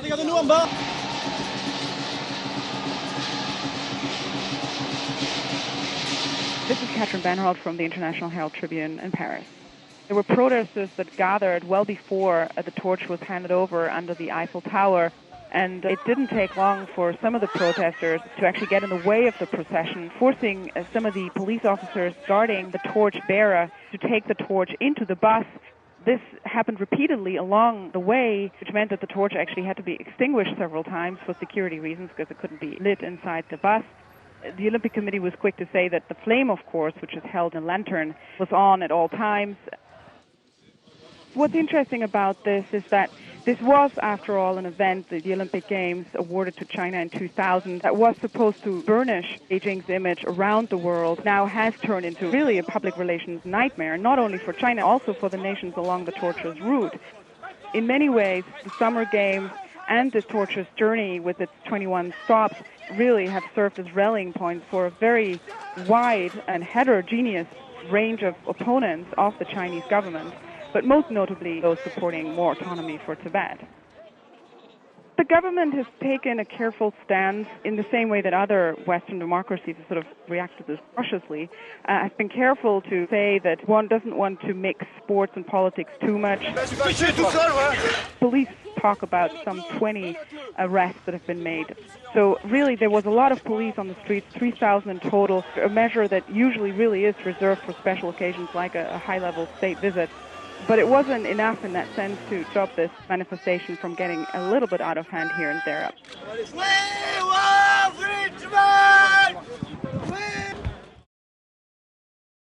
Regardez-nous en bas. This is Katrin Benholt from the International Herald Tribune in Paris. There were protesters that gathered well before the torch was handed over under the Eiffel Tower, and it didn't take long for some of the protesters to actually get in the way of the procession, forcing some of the police officers guarding the torch bearer to take the torch into the bus. This happened repeatedly along the way, which meant that the torch actually had to be extinguished several times for security reasons because it couldn't be lit inside the bus. The Olympic Committee was quick to say that the flame, of course, which is held in a lantern, was on at all times. What's interesting about this is that this was, after all, an event, the Olympic Games awarded to China in 2000, that was supposed to burnish Beijing's image around the world, now has turned into really a public relations nightmare, not only for China, also for the nations along the tortuous route. In many ways, the Summer Games and this tortuous journey with its 21 stops really have served as rallying points for a very wide and heterogeneous range of opponents of the Chinese government, but most notably those supporting more autonomy for Tibet. The government has taken a careful stance in the same way that other Western democracies have sort of reacted to this cautiously. Has been careful to say that one doesn't want to mix sports and politics too much. Police talk about some 20 arrests that have been made. So really there was a lot of police on the streets, 3,000 in total, a measure that usually really is reserved for special occasions like a high-level state visit. But it wasn't enough in that sense to stop this manifestation from getting a little bit out of hand here and there.